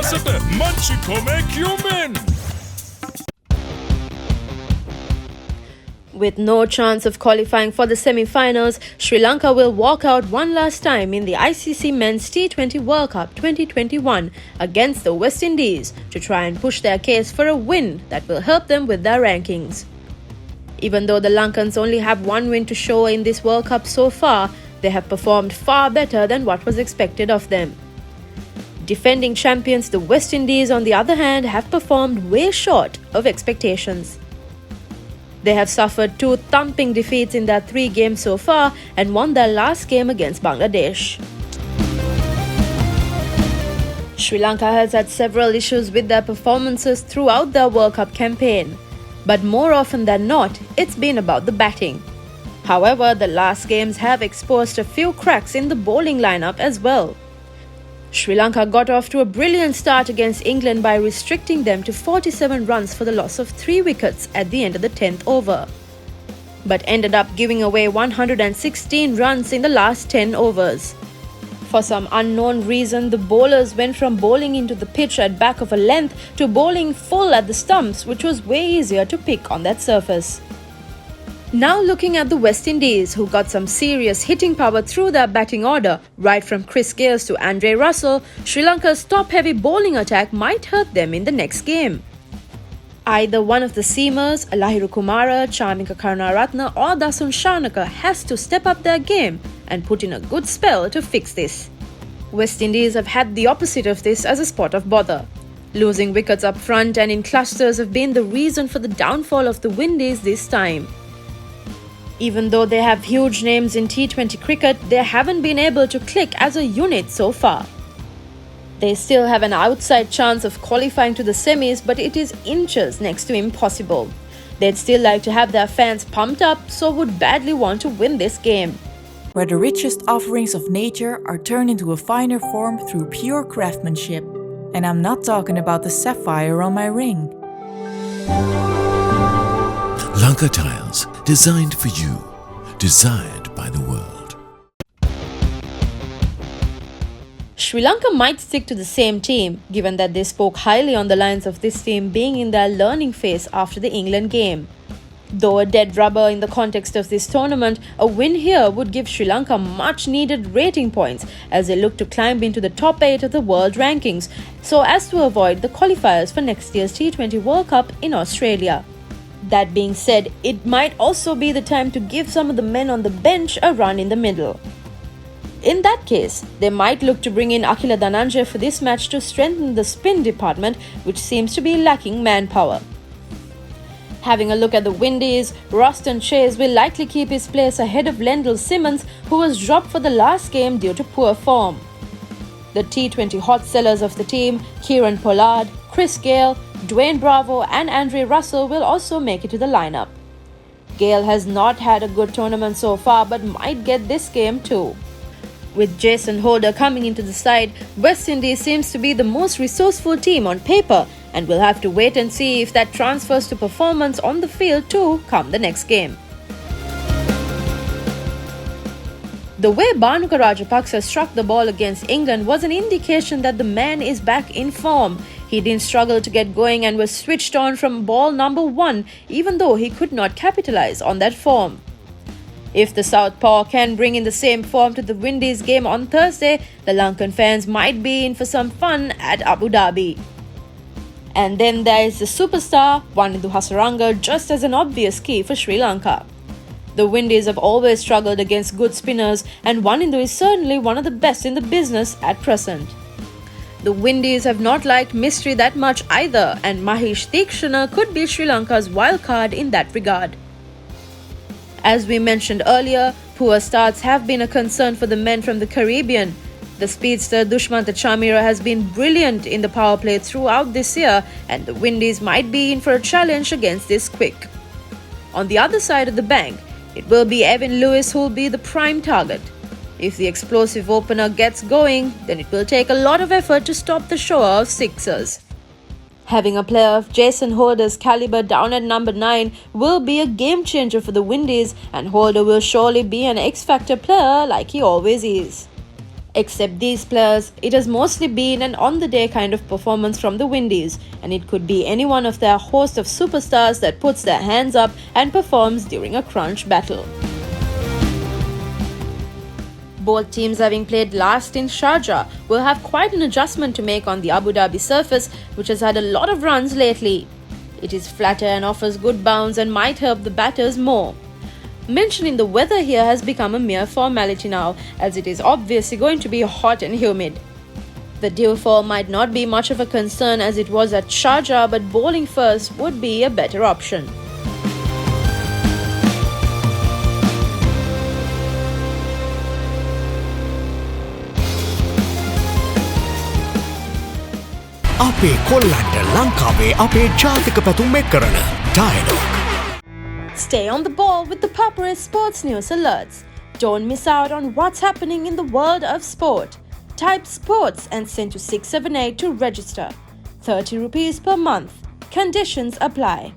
දවසට මංචිකොමේ කියුමෙන්. With no chance of qualifying for the semi-finals, Sri Lanka will walk out one last time in the ICC Men's T20 World Cup 2021 against the West Indies to try and push their case for a win that will help them with their rankings. Even though the Lankans only have one win to show in this World Cup so far, they have performed far better than what was expected of them. Defending champions, the West Indies, on the other hand, have performed way short of expectations. They have suffered 2 thumping defeats in their 3 games so far and won their last game against Bangladesh. Sri Lanka has had several issues with their performances throughout their World Cup campaign, but more often than not, it's been about the batting. However, the last games have exposed a few cracks in the bowling lineup as well. Sri Lanka got off to a brilliant start against England by restricting them to 47 runs for the loss of 3 wickets at the end of the 10th over, but ended up giving away 116 runs in the last 10 overs. For some unknown reason, the bowlers went from bowling into the pitch at back of a length to bowling full at the stumps, which was way easier to pick on that surface. Now looking at the West Indies, who got some serious hitting power through their batting order, right from Chris Gayle to Andre Russell, Sri Lanka's top-heavy bowling attack might hurt them in the next game. Either one of the seamers, Lahiru Kumara, Chamika Karunaratne or Dasun Shanaka has to step up their game and put in a good spell to fix this. West Indies have had the opposite of this as a spot of bother. Losing wickets up front and in clusters have been the reason for the downfall of the Windies this time. Even though they have huge names in T20 cricket, they haven't been able to click as a unit so far. They still have an outside chance of qualifying to the semis, but it is inches next to impossible. They'd still like to have their fans pumped up, so would badly want to win this game. Where the richest offerings of nature are turned into a finer form through pure craftsmanship. And I'm not talking about the sapphire on my ring. Lanka tiles, designed for you, desired by the world. Sri Lanka might stick to the same team, given that they spoke highly on the lines of this team being in their learning phase after the England game. Though a dead rubber in the context of this tournament, a win here would give Sri Lanka much needed rating points as they look to climb into the top 8 of the world rankings, so as to avoid the qualifiers for next year's T20 World Cup in Australia. That being said, it might also be the time to give some of the men on the bench a run in the middle. In that case, they might look to bring in Akila Dhananjaya for this match to strengthen the spin department, which seems to be lacking manpower. Having a look at the Windies, Ruston Chase will likely keep his place ahead of Lendl Simmons, who was dropped for the last game due to poor form. The T20 hot sellers of the team, Kieran Pollard, Chris Gayle, Dwayne Bravo and Andre Russell will also make it to the lineup. Gayle has not had a good tournament so far but might get this game too. With Jason Holder coming into the side, West Indies seems to be the most resourceful team on paper, and we'll have to wait and see if that transfers to performance on the field too come the next game. The way Bhanuka Rajapaksa struck the ball against England was an indication that the man is back in form. He didn't struggle to get going and was switched on from ball number 1, even though he could not capitalize on that form. If the Southpaw can bring in the same form to the Windies game on Thursday, the Lankan fans might be in for some fun at Abu Dhabi. And then there is the superstar, Wanindu Hasaranga, just as an obvious key for Sri Lanka. The Windies have always struggled against good spinners, and Wanindu is certainly one of the best in the business at present. The Windies have not liked mystery that much either, and Mahesh Theekshana could be Sri Lanka's wild card in that regard. As we mentioned earlier, poor starts have been a concern for the men from the Caribbean. The speedster Dushmantha Chamira has been brilliant in the power play throughout this year, and the Windies might be in for a challenge against this quick. On the other side of the bank, it will be Evan Lewis who will be the prime target. If the explosive opener gets going, then it will take a lot of effort to stop the shower of sixers. Having a player of Jason Holder's caliber down at number 9 will be a game changer for the Windies, and Holder will surely be an X-Factor player like he always is. Except these players, it has mostly been an on-the-day kind of performance from the Windies, and it could be any one of their host of superstars that puts their hands up and performs during a crunch battle. Both teams, having played last in Sharjah, will have quite an adjustment to make on the Abu Dhabi surface, which has had a lot of runs lately. It is flatter and offers good bounce and might help the batters more. Mentioning the weather here has become a mere formality now, as it is obviously going to be hot and humid. The dewfall might not be much of a concern as it was at Sharjah, but bowling first would be a better option. අපේ කොල්ලන්ට ලංකාවේ අපේ ජාතික පැතුම් එක් කරන dialogue. Stay on the ball with the Papare sports news alerts. Don't miss out on what's happening in the world of sport. Type sports and send to 678 to register. 30 rupees per month. Conditions apply.